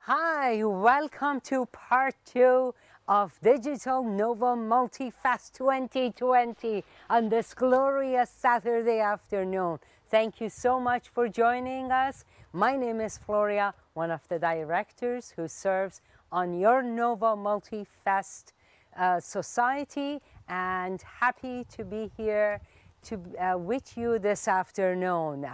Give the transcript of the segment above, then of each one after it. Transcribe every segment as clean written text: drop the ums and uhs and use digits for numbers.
Hi, welcome to part 2 of Digital Nova Multifest 2020 on this glorious Saturday afternoon. Thank you so much for joining us. My name is Floria, one of the directors who serves on your Nova Multifest Society, and happy to be here with you this afternoon.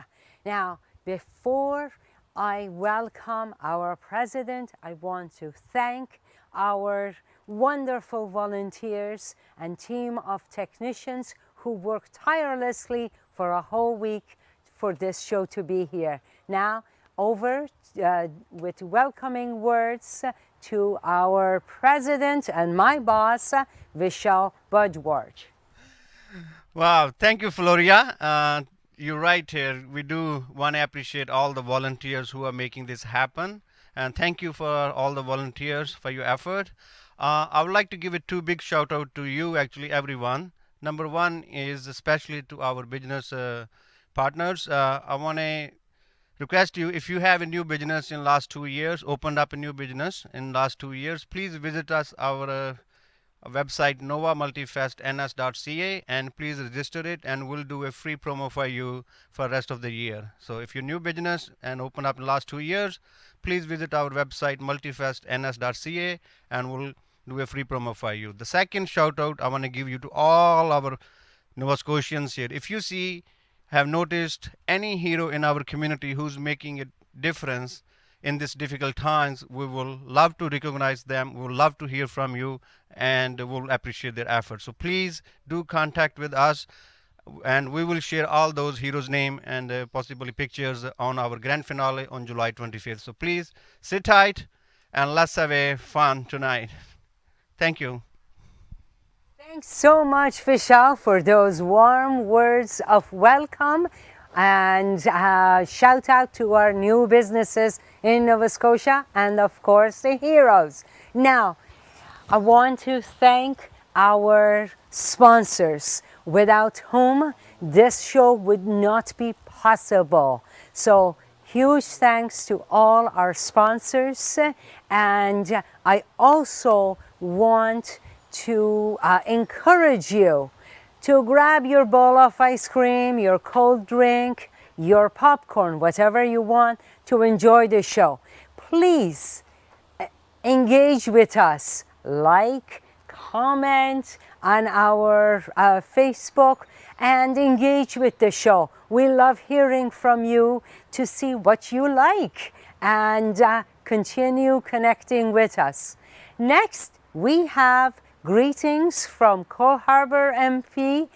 Now, before I welcome our president, I want to thank our wonderful volunteers and team of technicians who worked tirelessly for a whole week for this show to be here. Now, over with welcoming words to our president and my boss, Vishal Bhardwaj. Wow, thank you, Floria. You're right here. We do want to appreciate all the volunteers who are making this happen. And thank you for all the volunteers for your effort. I would like to give a two big shout out to you, actually, everyone. Number one is especially to our business partners. I want to request you, if you have a new business in last 2 years, opened up a new business in last 2 years, please visit us, our website novamultifestns.ca, and please register it, and we'll do a free promo for you for the rest of the year. So if you're new business and open up in the last 2 years, please visit our website multifestns.ca, and we'll do a free promo for you. The second shout out I want to give you to all our Nova Scotians here. If you have noticed any hero in our community who's making a difference in these difficult times, we will love to recognize them. We will love to hear from you, and we'll appreciate their efforts. So please do contact with us, and we will share all those heroes' name and possibly pictures on our grand finale on July 25th. So please sit tight and let's have a fun tonight. Thank you. Thanks so much, Vishal, for those warm words of welcome. And shout out to our new businesses in Nova Scotia and, of course, the heroes. Now, I want to thank our sponsors, without whom this show would not be possible. So, huge thanks to all our sponsors. And I also want to encourage you to grab your bowl of ice cream, your cold drink, your popcorn, whatever you want to enjoy the show. Please engage with us. Like, comment on our Facebook, and engage with the show. We love hearing from you to see what you like, and continue connecting with us. Next, we have greetings from Cole Harbour MP,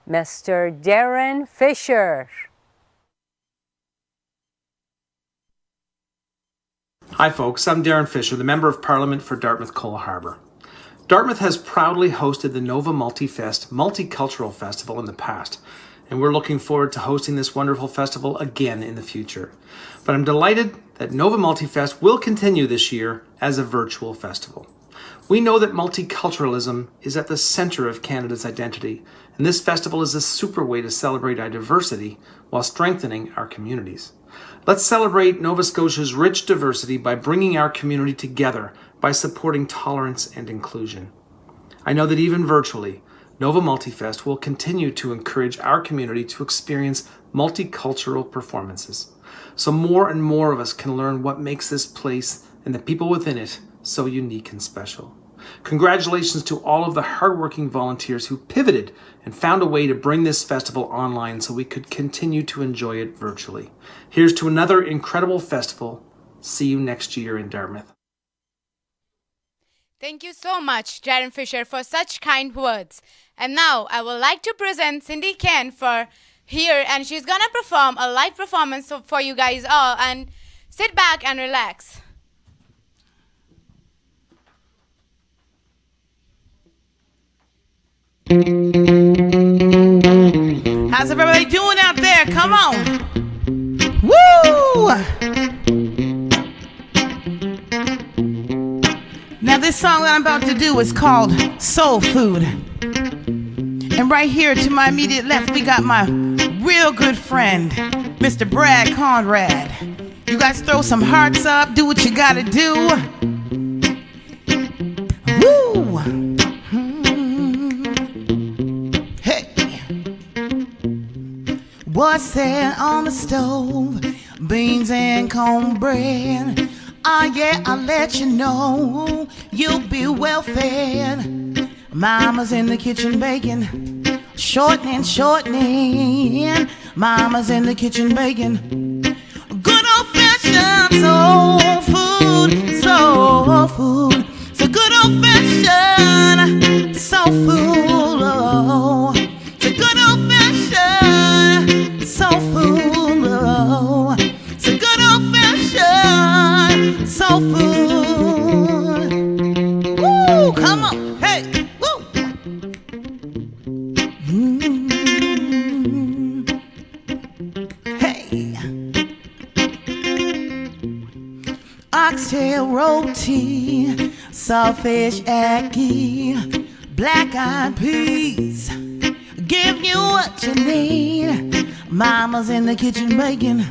Mr. Darren Fisher. Hi folks, I'm Darren Fisher, the Member of Parliament for Dartmouth Cole Harbour. Dartmouth has proudly hosted the Nova Multifest Multicultural Festival in the past, and we're looking forward to hosting this wonderful festival again in the future. But I'm delighted that Nova Multifest will continue this year as a virtual festival. We know that multiculturalism is at the center of Canada's identity, and this festival is a super way to celebrate our diversity while strengthening our communities. Let's celebrate Nova Scotia's rich diversity by bringing our community together by supporting tolerance and inclusion. I know that even virtually, Nova Multifest will continue to encourage our community to experience multicultural performances, so more and more of us can learn what makes this place and the people within it so unique and special. Congratulations to all of the hardworking volunteers who pivoted and found a way to bring this festival online so we could continue to enjoy it virtually. Here's to another incredible festival. See you next year in Dartmouth. Thank you so much, Darren Fisher, for such kind words. And now I would like to present Cindy Ken for here, and she's gonna perform a live performance for you guys all. And sit back and relax. How's everybody doing out there? Come on. Woo! Now this song that I'm about to do is called Soul Food. And right here to my immediate left, we got my real good friend, Mr. Brad Conrad. You guys throw some hearts up, do what you gotta do. Woo! Hey! What's that on the stove? Beans and cornbread. Ah, yeah, I'll let you know. You'll be well fed. Mama's in the kitchen baking. Shortening, shortening. Mama's in the kitchen baking. Good old-fashioned soul food, soul food. It's a good old-fashioned soul food. Oh, it's a good old-fashioned soul food. Oh, it's a good old-fashioned soul food. Woo, come on, hey, woo. Hey. Oxtail roti, saltfish ackee, black-eyed peas, give you what you need. Mama's in the kitchen baking,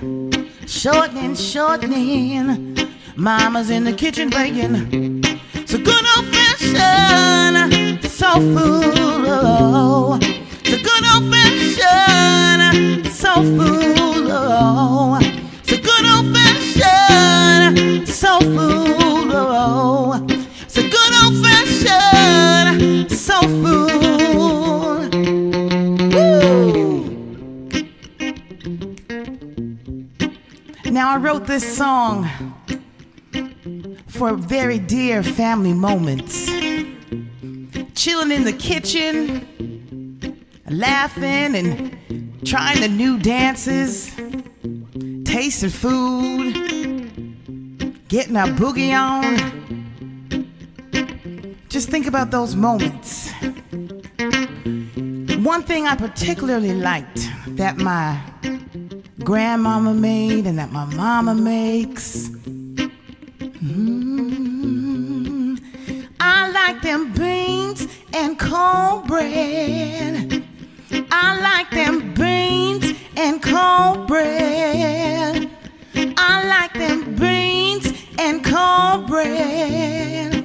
shortening, shortening. Mama's in the kitchen baking. It's a good old-fashioned soul food. Oh, it's a good old-fashioned soul food. Oh, it's a good old-fashioned soul food. Oh, it's a good old-fashioned soul food. Woo! Now I wrote this song for very dear family moments. Chilling in the kitchen, laughing and trying the new dances, tasting food, getting our boogie on. Just think about those moments. One thing I particularly liked that my grandmama made and that my mama makes. I like them beans and cornbread. I like them beans and cornbread. I like them beans and cornbread.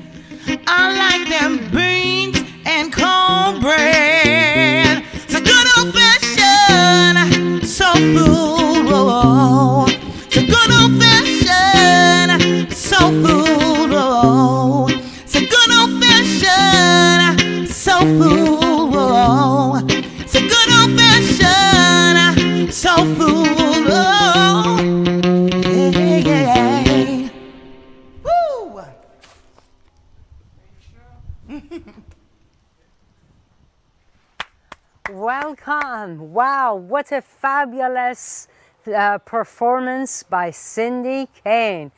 I like them beans and cornbread. It's a good old-fashioned soul food. Oh, it's a good old-fashioned soul food. Oh, it's a good old-fashioned soul food. Oh, it's a good old-fashioned soul food. Oh, yeah, yeah. Woo! Welcome. Wow, what a fabulous performance by Cindy Kane.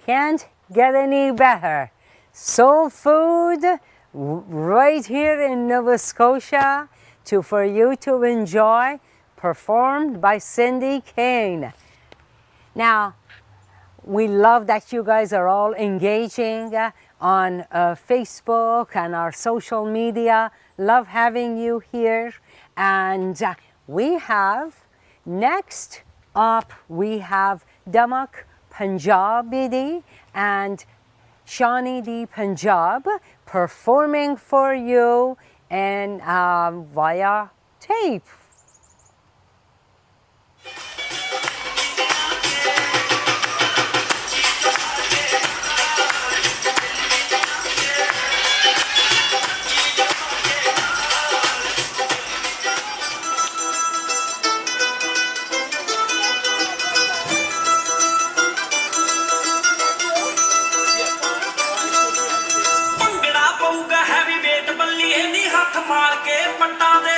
Can't get any better. Soul food right here in Nova Scotia for you to enjoy, performed by Cindy Kane. Now, we love that you guys are all engaging on Facebook and our social media. Love having you here. And we have, next up, we have Damak Punjabi and Shani Di Punjab performing for you and via tape. Bhangra ਪਊਗਾ heavy weight ਬੱਲੀਏ ਨੀ ਹੱਥ ਮਾਰ ਕੇ ਪੱਟਾਂ ਦੇ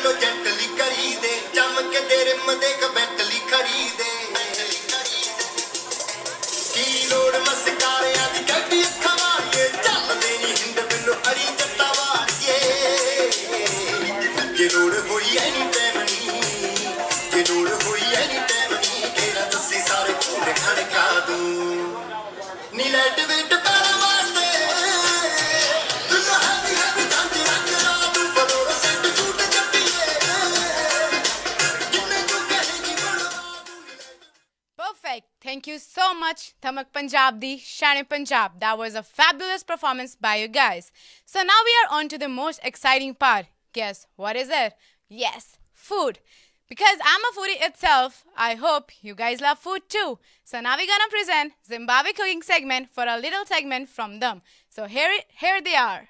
ਮੈਨੂੰ gently ਕਰੀ ਦੇ ਜੰਮ ਕੇ ਤੇਰੇ ਮਦੇ ਕਬੈਂਟਲੀ ਖੜੀ ਦੇ ਕੀ ਲੋੜ ਮਸਕਾਰਿਆਂ ਦੀ ਗੱਡੀ ਅੱਖਾਂ ਵਾਲੀਏ ਚੱਲਦੇ ਨਹੀਂ ਹਿੰਦ ਮੈਨੂੰ ਅੜੀ ਜੱਟਾ ਵਾਲੀਏ ਜੇ ਲੋੜ ਹੋਈ ਐਨੀ ਟਾਈਮ ਨਹੀਂ ਜੇ ਲੋੜ ਹੋਈ ਐਨੀ ਟਾਈਮ ਨਹੀਂ ਤੇਰਾ ਦੱਸੀ ਸਾਰੇ ਘੂੜੇ ਖੜਕਾ ਦੂੰ ਨੀ ਲੈਟ ਵੇਟ ਪੈਰਾਂ ਵਾਸਤੇ ਦੁੱਲਾ ਹੈਵੀ ਹੈਵੀ ਜਾਂਚ ਰੱਖ ਲਾ ਤੂੰ ਫਲੋਰ ਸੈੱਟ ਸੂਟ ਜੱਟੀਏ ਜਿੰਨੇ ਤੂੰ ਕਹੇਗੀ ਬਣਵਾ ਦੂੰ Perfect. Thank you so much, Thamak Punjab di Shane Punjab. That was a fabulous performance by you guys. So now we are on to the most exciting part. Guess what is it? Yes, food. Because I'm a foodie itself, I hope you guys love food too. So now we're gonna present Zimbabwe cooking segment for a little segment from them. So here they are.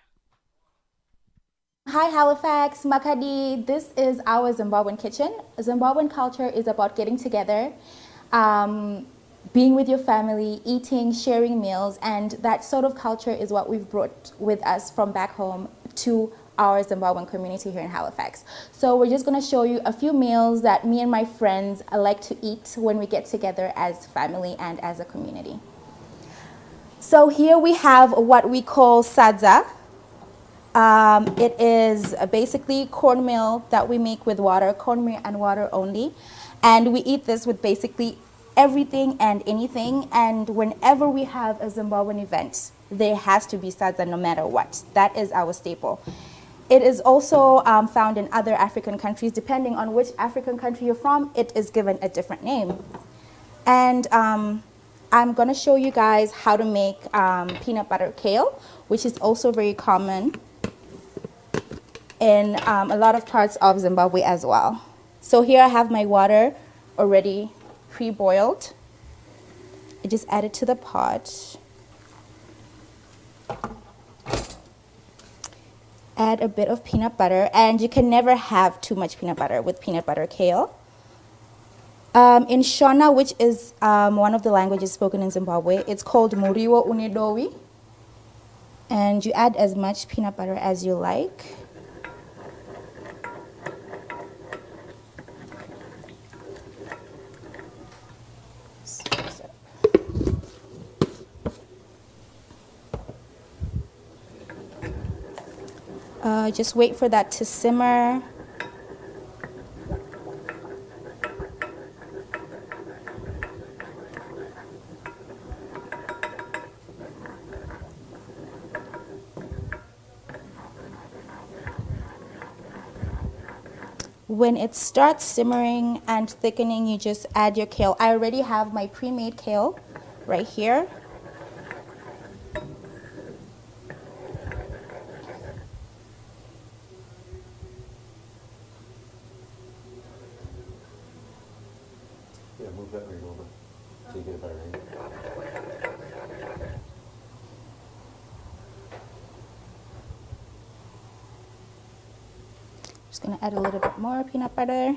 Hi Halifax, Makadi. This is our Zimbabwean kitchen. Zimbabwean culture is about getting together, being with your family, eating, sharing meals, and that sort of culture is what we've brought with us from back home to our Zimbabwean community here in Halifax. So we're just going to show you a few meals that me and my friends like to eat when we get together as family and as a community. So here we have what we call sadza. It is basically cornmeal that we make with water, cornmeal and water only. And we eat this with basically everything and anything. And whenever we have a Zimbabwean event, there has to be sadza no matter what. That is our staple. It is also found in other African countries. Depending on which African country you're from, it is given a different name. And I'm going to show you guys how to make peanut butter kale, which is also very common in a lot of parts of Zimbabwe as well. So here I have my water already pre-boiled. I just add it to the pot. Add a bit of peanut butter, and you can never have too much peanut butter with peanut butter kale. In Shona, which is one of the languages spoken in Zimbabwe, it's called muriwo unedowi. And you add as much peanut butter as you like. Just wait for that to simmer. When it starts simmering and thickening, you just add your kale. I already have my pre-made kale right here. Yeah, move that ring over so you get a better angle. Just gonna add a little bit more peanut butter.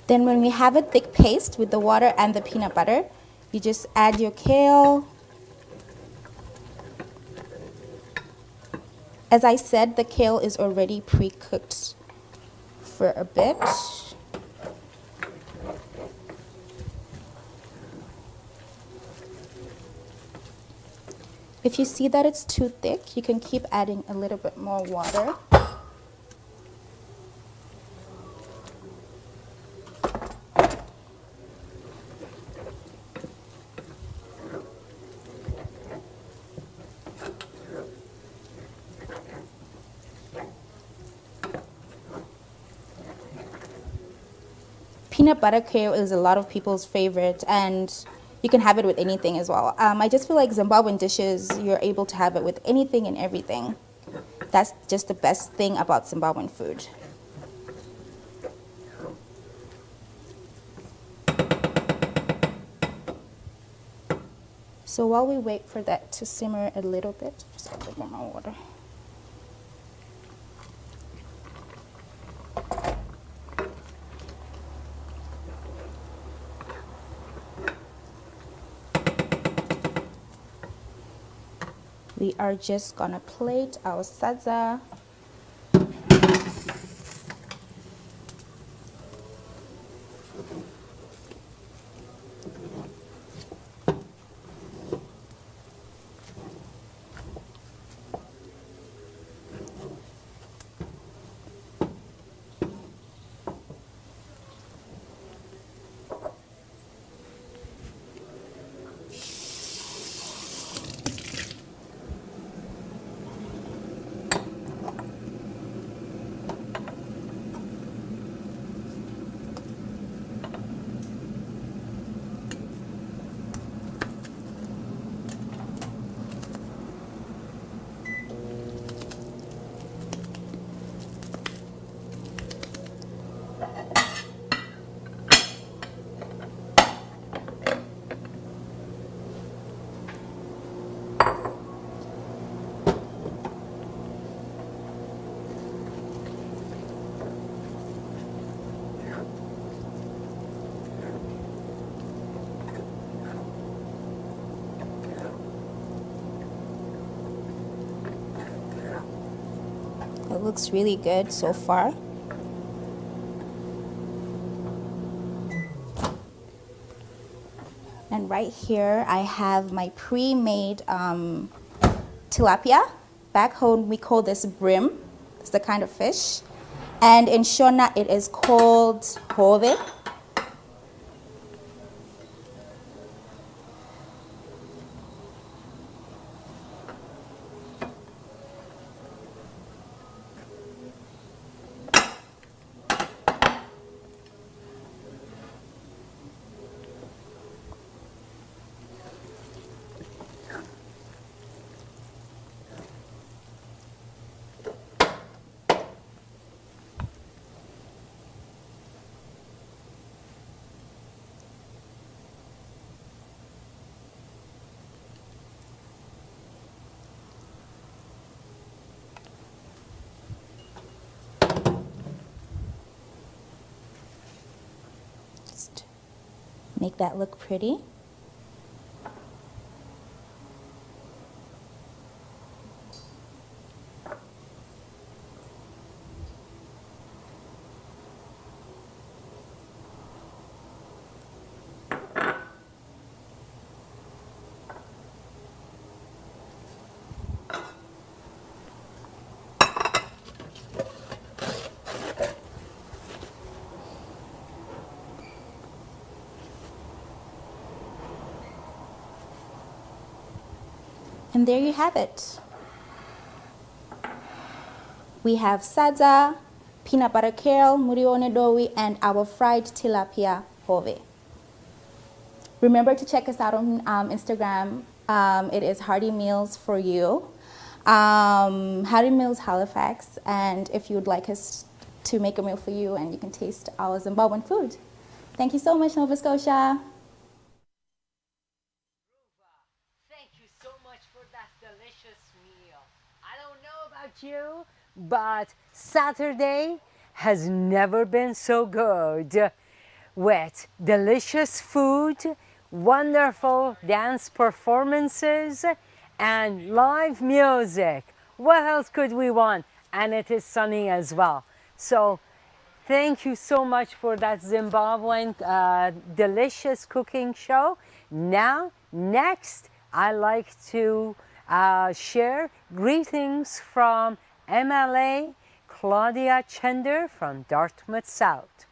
Then when we have a thick paste with the water and the peanut butter, you just add your kale. As I said, the kale is already pre-cooked for a bit. If you see that it's too thick, you can keep adding a little bit more water. Peanut butter kale is a lot of people's favorite, and you can have it with anything as well. I just feel like Zimbabwean dishes, you're able to have it with anything and everything. That's just the best thing about Zimbabwean food. So while we wait for that to simmer a little bit, just add a little more water. we are just gonna plate our sadza. It looks really good so far. And right here I have my pre-made tilapia. Back home we call this brim. It's the kind of fish. And in Shona it is called hove. Just make that look pretty. And there you have it. We have sadza, peanut butter kale, murione dowi, and our fried tilapia hove. Remember to check us out on Instagram. It is Hearty Meals for you. Hearty Meals Halifax. And if you would like us to make a meal for you, and you can taste our Zimbabwean food. Thank you so much, Nova Scotia. Thank you so much for that delicious meal. I don't know about you, but Saturday has never been so good. With delicious food, wonderful dance performances, and live music. What else could we want? And it is sunny as well. So thank you so much for that Zimbabwean delicious cooking show. Now, next, I like to share greetings from MLA Claudia Chender from Dartmouth South.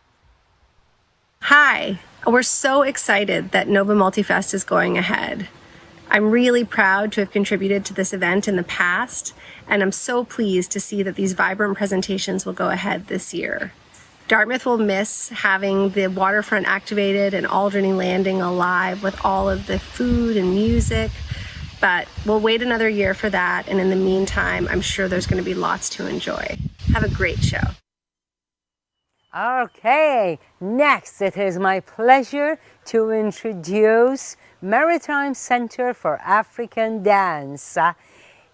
Hi, we're so excited that Nova Multifest is going ahead. I'm really proud to have contributed to this event in the past, and I'm so pleased to see that these vibrant presentations will go ahead this year. Dartmouth will miss having the waterfront activated and Alderney Landing alive with all of the food and music, but we'll wait another year for that, and in the meantime, I'm sure there's going to be lots to enjoy. Have a great show. Okay, next it is my pleasure to introduce Maritime Center for African Dance.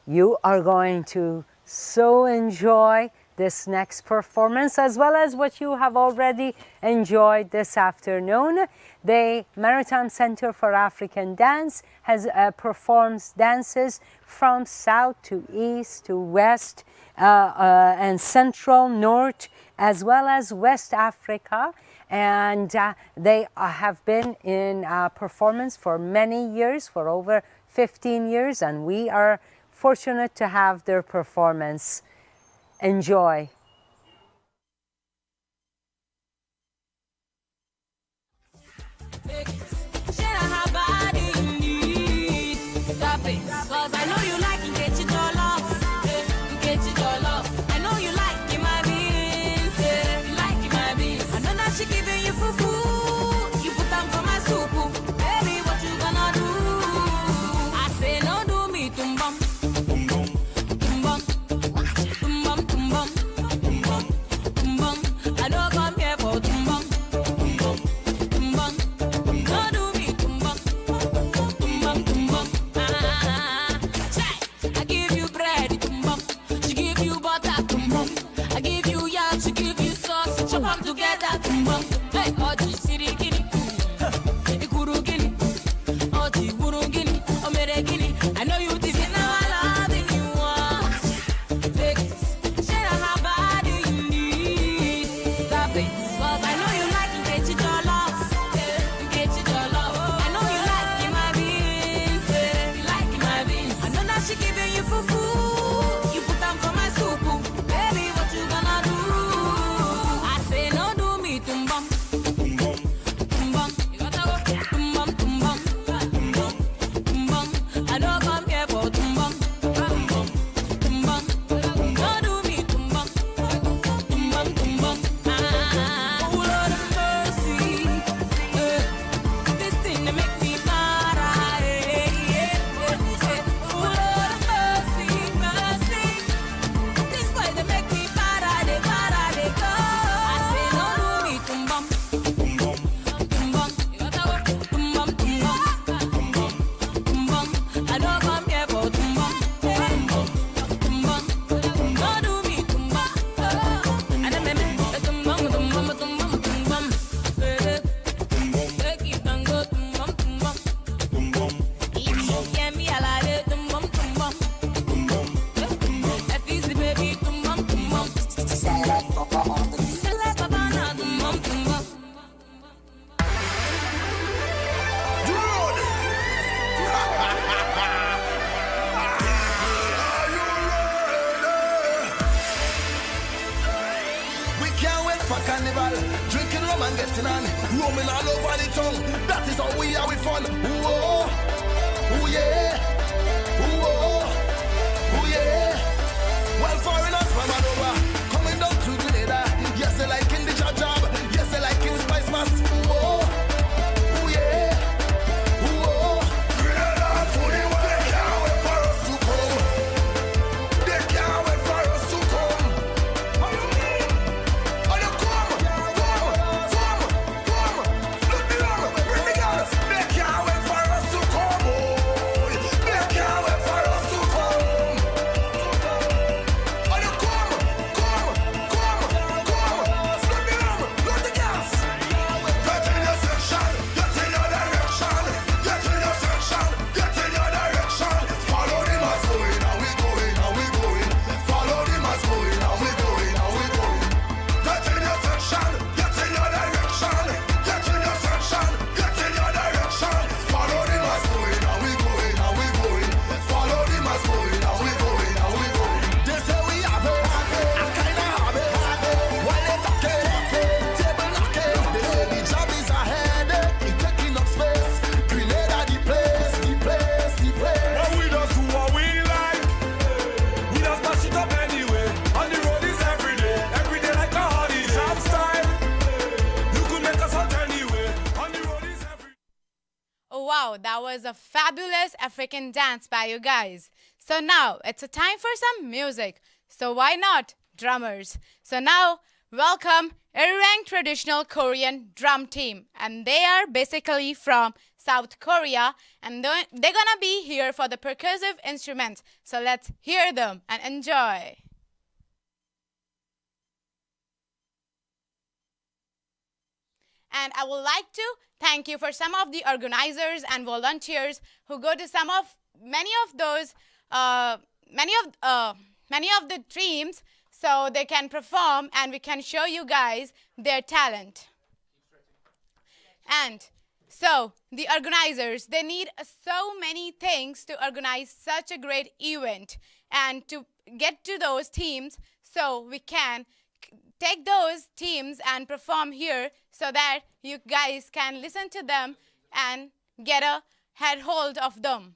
You are going to so enjoy this next performance, as well as what you have already enjoyed this afternoon. The Maritime Center for African Dance has performs dances from south to east to west and central, north, as well as West Africa. And they have been in performance for many years, for over 15 years, and we are fortunate to have their performance. Enjoy. Roaming all over the tongue. That is how we are with fun. Ooh, ooh yeah. Ooh, ooh yeah. Well, foreigners from all over coming down to Grenada. Yes, they like in the job. Yes, they like in Spice Mass. Ooh, ooh yeah. Ooh, Grenada to the world. They can't wait for us to come. They can't wait for us to come. How you mean? How you come? Wow, that was a fabulous African dance by you guys. So now it's a time for some music. So why not drummers? So now welcome Irang traditional Korean drum team, and they are basically from South Korea, and they're gonna be here for the percussive instruments. So let's hear them and enjoy. And I would like to thank you for some of the organizers and volunteers who go to many of the teams so they can perform and we can show you guys their talent. And so the organizers, they need so many things to organize such a great event and to get to those teams so we can take those teams and perform here so that you guys can listen to them and get a head hold of them.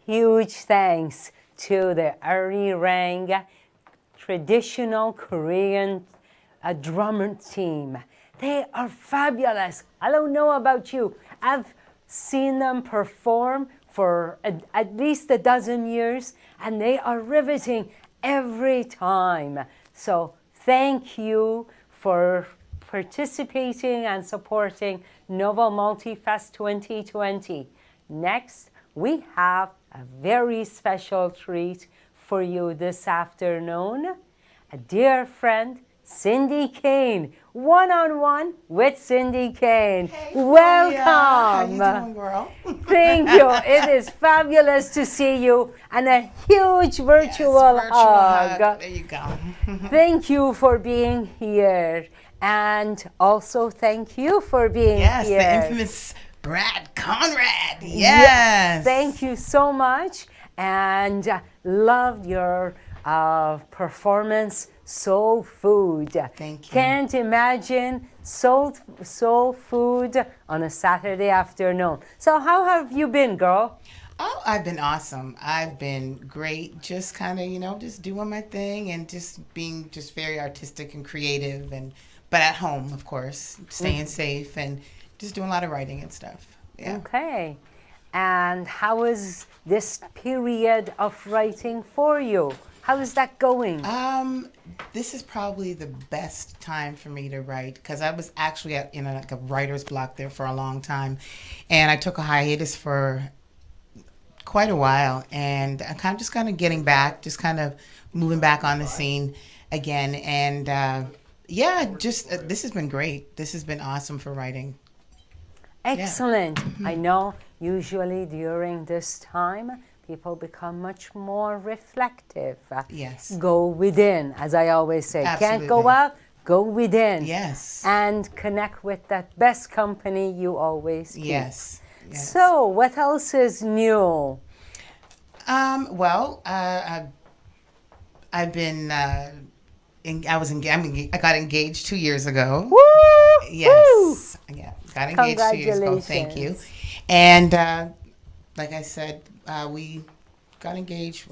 Huge thanks to the Arirang traditional Korean drummer team. They are fabulous. I don't know about you. I've seen them perform for at least a dozen years, and they are riveting every time. So thank you for participating and supporting Nova Multifest 2020. Next, we have a very special treat for you this afternoon. A dear friend, Cindy Kane, one-on-one with Cindy Kane. Hey, welcome. How you doing, girl? Thank you. It is fabulous to see you, and a huge virtual hug. There you go. Thank you for being here, and also thank you for being Yes, here. the infamous Brad Conrad. Yes. Thank you so much, and loved your performance, Soul Food. Thank you. Can't imagine soul food on a Saturday afternoon. So how have you been, girl? Oh, I've been awesome. I've been great. Just kind of, just doing my thing and just being just very artistic and creative, but at home, of course, staying safe and just doing a lot of writing and stuff. Yeah. Okay. And how is this period of writing for you? How is that going? This is probably the best time for me to write because I was actually in a writer's block there for a long time, and I took a hiatus for quite a while, and I'm just kind of getting back, just kind of moving back on the scene again, and this has been great. This has been awesome for writing. Excellent. Yeah. I know usually during this time, people become much more reflective. Yes. Go within, as I always say. Can't go Absolutely. out, go within. Yes. And connect with that best company you always keep. Yes. Yes. So, what else is new? Well, I've been. I got engaged 2 years ago. Woo! Yes. Yeah. Got engaged 2 years ago. Thank you. Congratulations. And like I said, we got engaged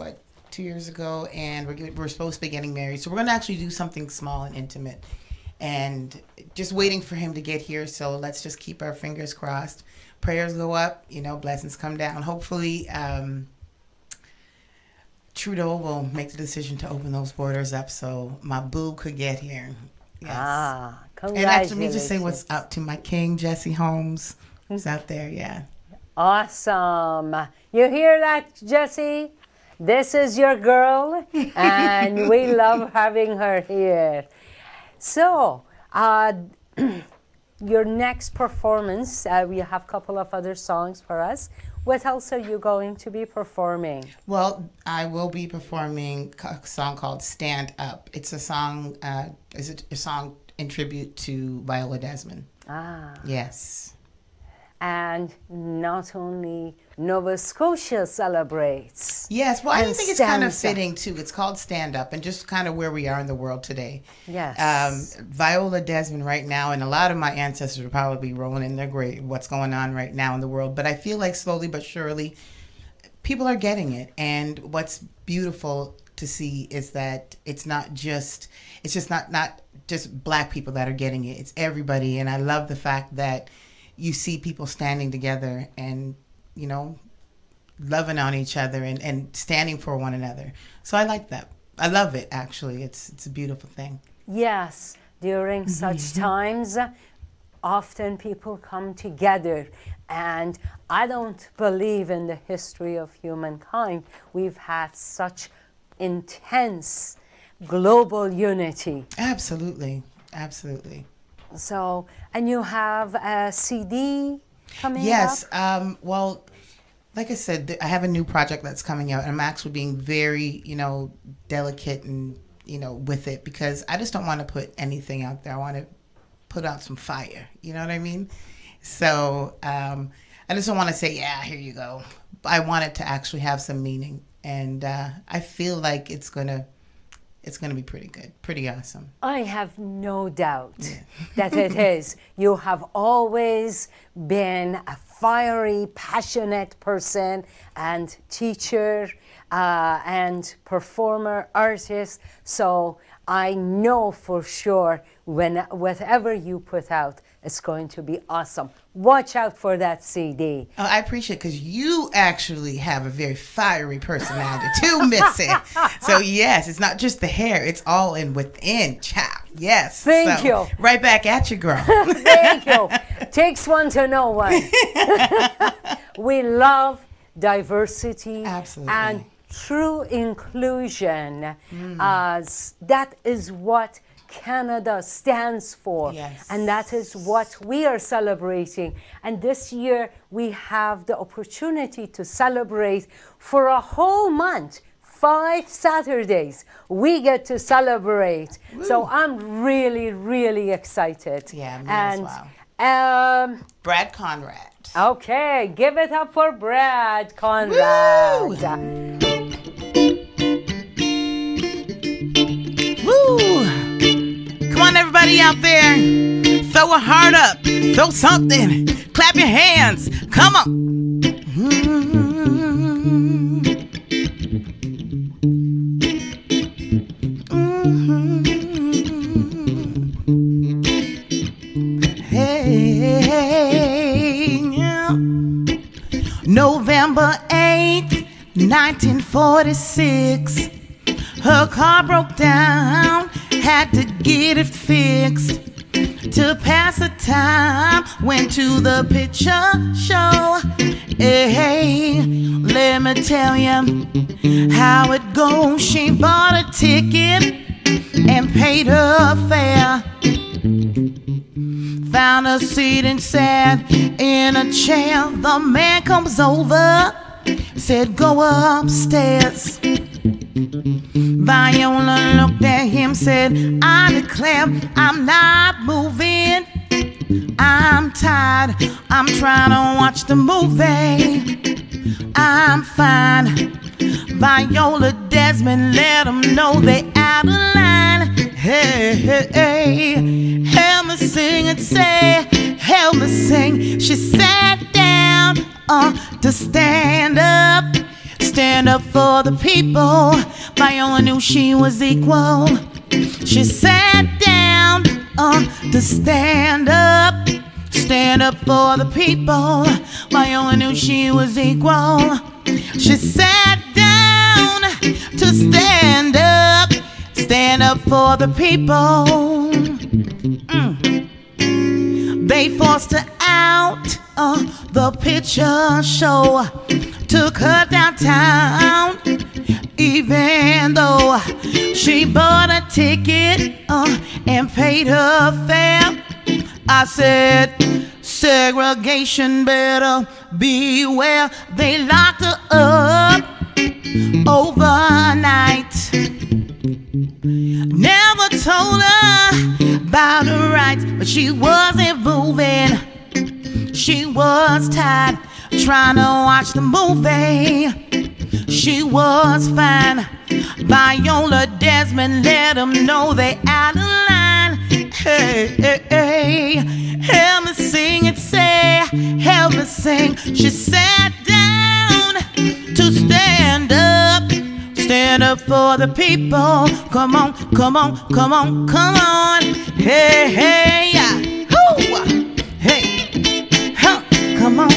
2 years ago, and we're supposed to be getting married. So we're gonna actually do something small and intimate, and just waiting for him to get here. So let's just keep our fingers crossed. Prayers go up, blessings come down. Hopefully, Trudeau will make the decision to open those borders up so my boo could get here. Yes. Congratulations. And actually, let me just say what's up to my king, Jesse Holmes, who's out there. Yeah. Awesome. You hear that, Jessie? This is your girl, and we love having her here. So, your next performance, we have a couple of other songs for us. What else are you going to be performing? Well, I will be performing a song called "Stand Up." It's a song. Is it a song in tribute to Viola Desmond? Yes. And not only Nova Scotia celebrates. Yes, well, I and think it's kind of stands up. fitting too. It's called "Stand Up," and just kind of where we are in the world today. Yes. Viola Desmond right now, and a lot of my ancestors will probably be rolling in their grave. What's going on right now in the world? But I feel like slowly but surely, people are getting it. And what's beautiful to see is that it's not just Black people that are getting it. It's everybody, and I love the fact that you see people standing together and, loving on each other and standing for one another. So I like that. I love it, actually. It's a beautiful thing. Yes, during such times, often people come together. And I don't believe in the history of humankind we've had such intense global unity. Absolutely. Absolutely. So, and you have a CD coming Yes. up? Well, like I said, I have a new project that's coming out, and I'm actually being very, delicate and, with it, because I just don't want to put anything out there. I want to put out some fire. You know what I mean? So I just don't want to say, yeah, here you go. I want it to actually have some meaning, and I feel like it's gonna be pretty good, pretty awesome. I have no doubt that it is. You have always been a fiery, passionate person and teacher and performer, artist. So I know for sure whatever you put out, it's going to be awesome. Watch out for that CD. Oh, I appreciate it, because you actually have a very fiery personality too, Missy. So yes, it's not just the hair; it's all in within. Child, yes. Thank you. Right back at you, girl. Thank you. Takes one to know one. We love diversity. Absolutely. And true inclusion. That is what Canada stands for. Yes. And that is what we are celebrating. And this year we have the opportunity to celebrate for a whole month. 5 Saturdays we get to celebrate. Woo. So I'm really, really excited. Yeah, me and, as well. Brad Conrad. Okay, give it up for Brad Conrad. Woo! Come on, everybody out there. Throw a heart up. Throw something. Clap your hands. Come on. Hey, November 8th, 1946. Her car broke down, had to get it fixed. To pass the time, went to the picture show. Hey, let me tell you how it goes. She bought a ticket and paid her fare. Found a seat and sat in a chair. The man comes over, said, go upstairs. Viola looked at him, said, I declare I'm not moving. I'm tired, I'm trying to watch the movie. I'm fine. Viola Desmond let them know they out of line. Hey, hey, hey, help me sing and say, help me sing. She sat down to stand up for the people. Viola knew she was equal. She sat down to stand up for the people. Viola knew she was equal. She sat down to stand up for the people. They forced her out the picture show, took her downtown, even though she bought a ticket and paid her fare. I said, segregation better beware. They locked her up overnight. Never told her about her rights, but she wasn't moving. She was tired trying to watch the movie. She was fine. Viola Desmond let them know they out of line. Hey, hey, hey, help me sing and say, help me sing. She sat down to stand up for the people. Come on, come on, come on, come on. Hey, hey, yeah. Woo! Hey, huh, come on.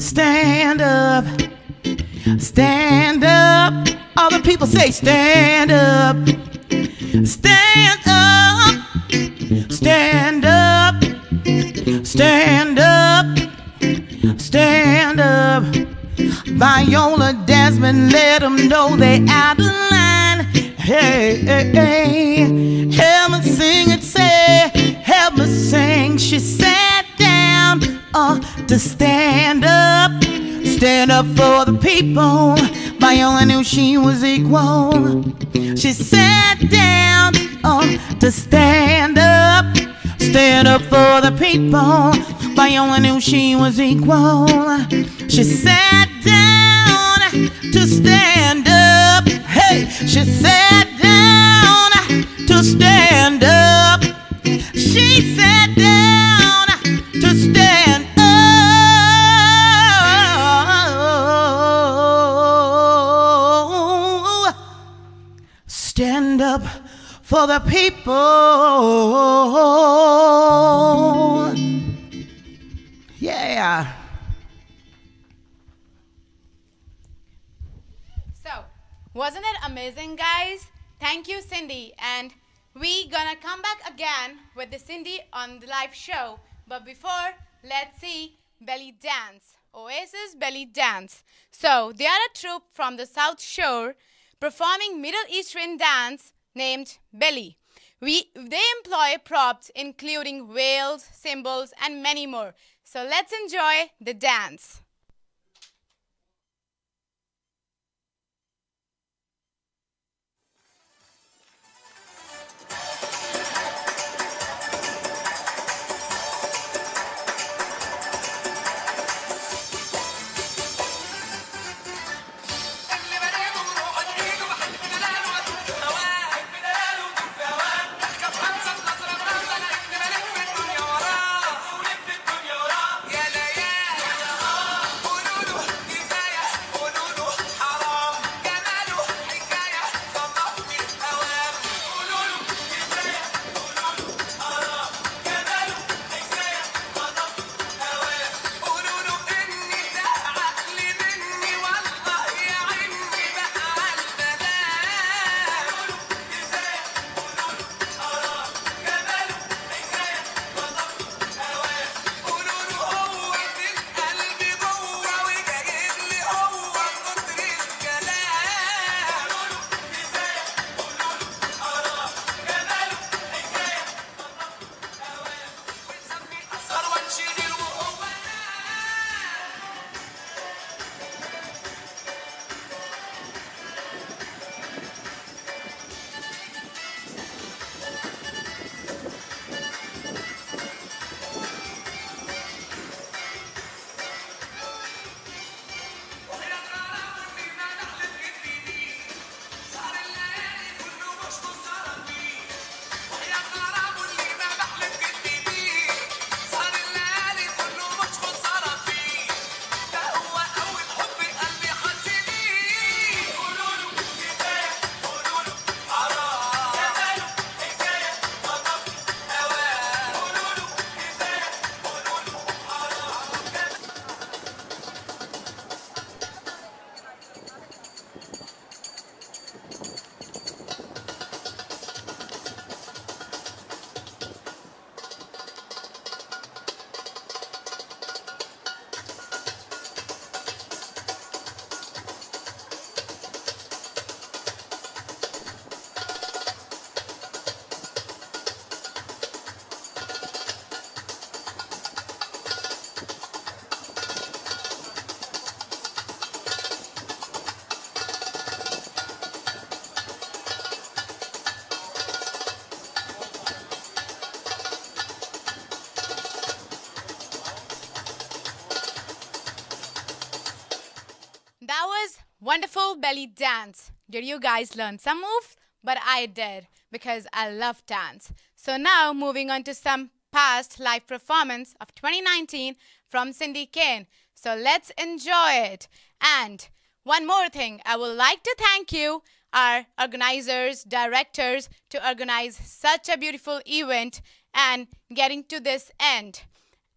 Stand up, stand up. All the people say stand up, stand up, stand up, stand up, stand up. Viola Desmond let them know they out of line. Hey, hey, hey, help me sing and say, help me sing. She sat down to stand up for the people. Viola knew she was equal. She sat down to stand up for the people. Viola knew she was equal. She sat down to stand up. Hey, she sat down to stand up. She sat down to stand up. Stand up for the people. Yeah. So, wasn't it amazing, guys? Thank you, Cindy. And we gonna come back again with the Cindy on the live show. But before, let's see belly dance. Oasis belly dance. So, they are a troupe from the South Shore performing Middle Eastern dance named belly. They employ props including whales, cymbals, and many more. So let's enjoy the dance. wonderful belly dance. Did you guys learn some moves? But I did because I love dance. So now moving on to some past live performance of 2019 from Cindy Kane. So let's enjoy it. And one more thing, I would like to thank you, our organizers, directors, to organize such a beautiful event and getting to this end.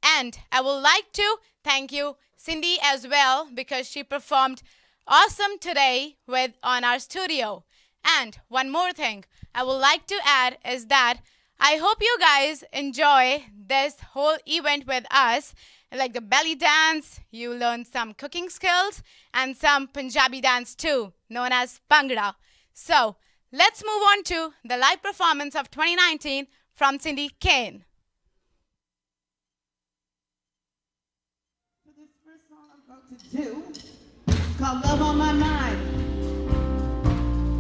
And I would like to thank you, Cindy, as well, because she performed awesome today on our studio. And one more thing I would like to add is that I hope you guys enjoy this whole event with us. Like the belly dance, you learn some cooking skills and some Punjabi dance too, known as Bhangra. So let's move on to the live performance of 2019 from Cindy Kane. So this first song I'm going to do is called Love on My Mind.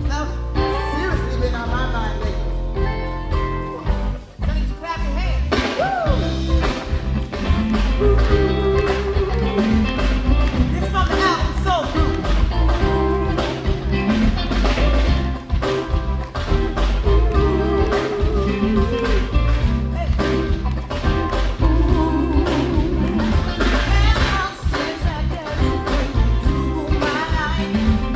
Love seriously been on my mind lately. So you clap your hands. Woo! This is from the album Soul Food. Since I got you into my life.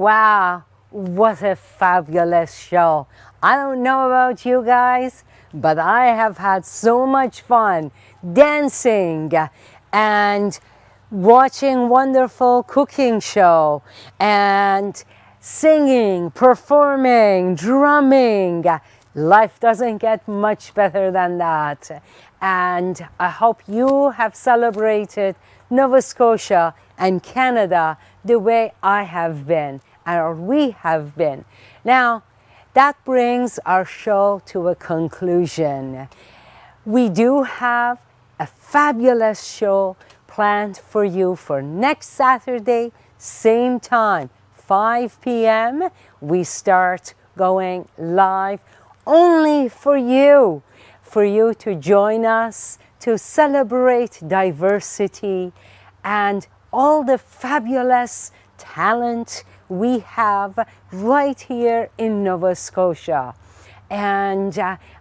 Wow, what a fabulous show. I don't know about you guys, but I have had so much fun dancing and watching wonderful cooking show and singing, performing, drumming. Life doesn't get much better than that. And I hope you have celebrated Nova Scotia and Canada the way I have been, or we have been. Now, that brings our show to a conclusion. We do have a fabulous show planned for you for next Saturday, same time, 5 p.m. We start going live only for you to join us to celebrate diversity and all the fabulous talent we have right here in Nova Scotia. And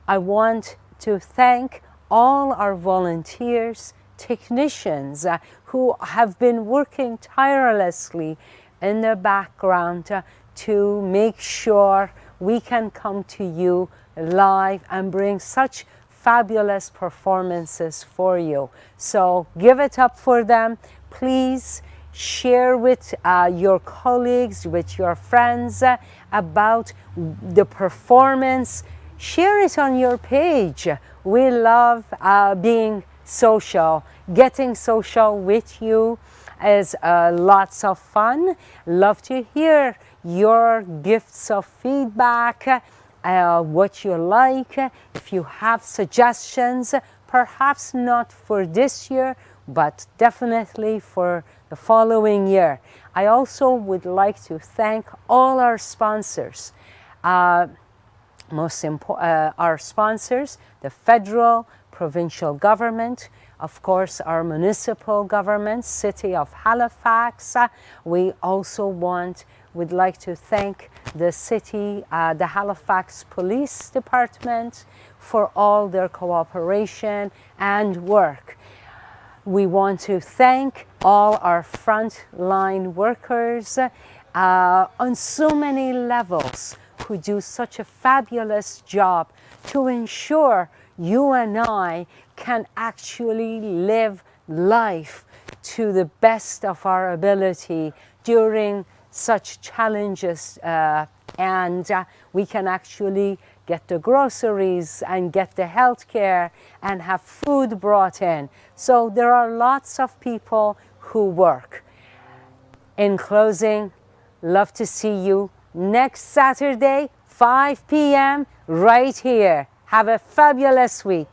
I want to thank all our volunteers, technicians who have been working tirelessly in the background to make sure we can come to you live and bring such fabulous performances for you. So give it up for them. Please share with your colleagues, with your friends about the performance. Share it on your page. We love being social. Getting social with you is lots of fun. Love to hear your gifts of feedback, what you like. If you have suggestions, perhaps not for this year, but definitely for the following year. I also would like to thank all our sponsors. Our sponsors, the federal, provincial government, of course our municipal government, City of Halifax. We also would like to thank the city, the Halifax Police Department for all their cooperation and work. We want to thank all our frontline workers on so many levels who do such a fabulous job to ensure you and I can actually live life to the best of our ability during such challenges, and we can actually get the groceries and get the health care and have food brought in. So there are lots of people who work. In closing, love to see you next Saturday, 5 p.m. right here. Have a fabulous week.